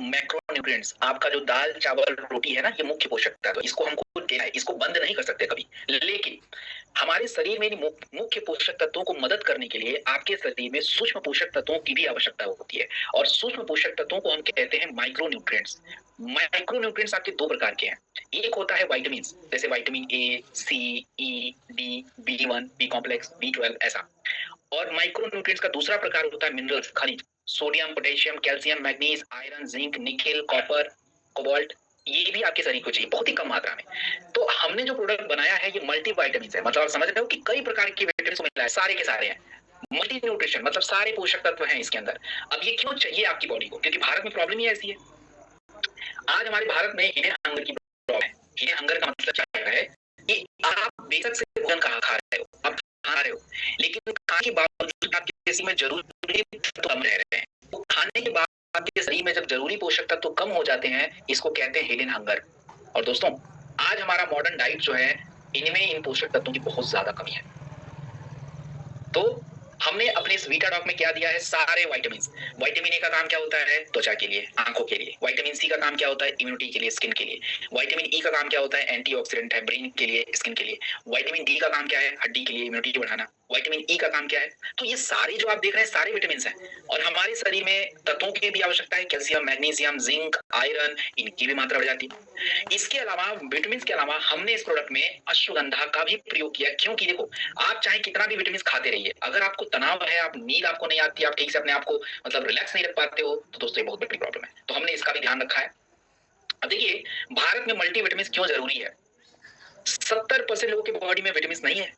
Macronutrients, आपका जो दाल चावल रोटी है ना, ये मुख्य पोषक तत्व, इसको हमको देना है, इसको बंद नहीं कर सकते कभी। लेकिन हमारे शरीर में मुख्य पोषक तत्वों को मदद करने के लिए आपके शरीर में सूक्ष्म पोषक तत्वों की भी आवश्यकता होती है, और सूक्ष्म पोषक तत्वों को हम कहते हैं माइक्रोन्यूट्रिएंट्स। माइक्रोन्यूट्रिएंट्स आपके दो प्रकार के हैं। एक होता है विटामिन, जैसे vitamin A, C, E, D, B one, B complex, बी12 ऐसा। और माइक्रोन्यूट्रिएंट्स का दूसरा प्रकार होता है मिनरल्स, खनिज, sodium, potassium, calcium, manganese, iron, zinc, nickel, copper, cobalt, ये भी आपके शरीर को चाहिए बहुत ही कम मात्रा में। तो हमने जो प्रोडक्ट बनाया है ये मल्टी विटामिन है, मतलब आप समझ रहे हो कि कई प्रकार के विटामिन मिला है, सारे के सारे हैं। मल्टी न्यूट्रिशन मतलब सारे पोषक तत्व हैं इसके अंदर। अब ये क्यों चाहिए आपकी बॉडी को, क्योंकि भारत में प्रॉब्लम ही ऐसी है। आज हमारे भारत में हिडन हंगर की प्रॉब्लम है। हिडन हंगर का मतलब क्या है कि आप बेशक से भोजन खा रहे हो, आप खा रहे हो, लेकिन खाने के बावजूद आपके शरीर में जरूरी तत्व कम रह रहे हैं। तो खाने के बाद आपके शरीर में जब जरूरी पोषक तत्व कम हो जाते हैं, इसको कहते हैं हिडन हंगर। और दोस्तों, आज हमारा मॉडर्न डाइट जो है, इनमें इन पोषक तत्वों की बहुत ज्यादा कमी है। तो हमने अपने इस वीटाडॉक में क्या दिया है, सारे विटामिन। विटामिन ए का काम क्या होता है, त्वचा के लिए, आंखों के लिए। विटामिन सी का काम क्या होता है, इम्यूनिटी के लिए, स्किन के लिए। विटामिन ई का काम क्या होता है, एंटीऑक्सीडेंट है, ब्रेन के लिए, स्किन के लिए। विटामिन डी का काम क्या है, हड्डी के लिए, इम्यूनिटी बढ़ाना। विटामिन ई का काम क्या है, तो ये सारे जो आप देख रहे हैं सारे विटामिन हैं। और हमारे शरीर में तत्वों की भी आवश्यकता है, कैल्शियम, मैग्नीशियम, जिंक, आयरन, इनकी भी मात्रा बढ़ जाती है। इसके अलावा विटामिन के अलावा हमने इस प्रोडक्ट में अश्वगंधा का भी प्रयोग किया, क्योंकि देखो, आप चाहे कितना भी विटामिन खाते रहिए, अगर आपको तनाव है, आप नींद आपको नहीं आती, आप ठीक से अपने आप को मतलब रिलैक्स नहीं रख पाते हो, तो दोस्तों ये बहुत बड़ी प्रॉब्लम है। तो हमने इसका भी ध्यान रखा है। अब देखिए, भारत में मल्टीविटामिन क्यों जरूरी है। 70% लोगों के बॉडी में विटामिन नहीं है,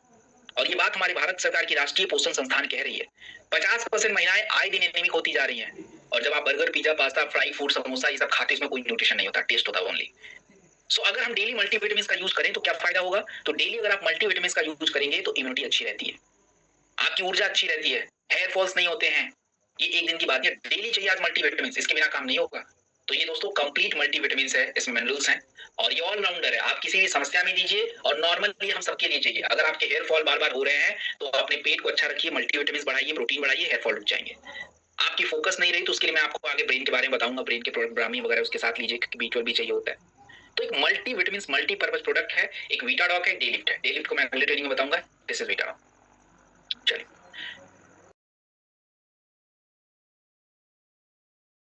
और ये बात हमारी भारत सरकार की राष्ट्रीय पोषण संस्थान कह रही है। 50% महिलाएं आए दिन एनीमिक होती जा रही हैं। और जब आप burger, pizza, pasta, fry food, samosa ये सब खाते, इसमें कोई न्यूट्रिशन नहीं होता, टेस्ट होता है ओनली। सो अगर हम डेली मल्टीविटामिन का यूज करें तो क्या फायदा होगा, तो डेली अगर आप मल्टीविटामिन का यूज करेंगे तो इम्यूनिटी अच्छी रहती है, आपकी ऊर्जा अच्छी रहती है, हेयर फॉल्स नहीं होते हैं। ये एक दिन की बात है, डेली चाहिए आज मल्टीविटामिन, इसके बिना काम नहीं होगा। तो ये दोस्तों कंप्लीट मल्टीविटामिन है, इसमें मिनरल्स हैं, और ये ऑलराउंडर है। आप किसी भी समस्या में लीजिए, और नॉर्मली हम सबके लिए चाहिए। अगर आपके हेयर फॉल बार बार हो रहे हैं तो अपने पेट को अच्छा रखिए, मल्टीविटामिन बढ़ाइए, प्रोटीन बढ़ाइए, हेयर फॉल रुक जाएंगे। आपकी फोकस नहीं रही तो उसके लिए मैं आपको आगे ब्रेन के बारे में बताऊंगा, ब्रेन के प्रोडक्ट ब्राह्मी वगैरह उसके साथ लीजिए, क्योंकि बीच भी चाहिए होता है। तो एक मल्टीविटामिन मल्टीपर्पज प्रोडक्ट है, एक वीटाडॉक है, डेलिफ्ट है। डेलिफ्ट को मैं अगले ट्रेनिंग में बताऊंगा। This is Vitadoc. चलिए।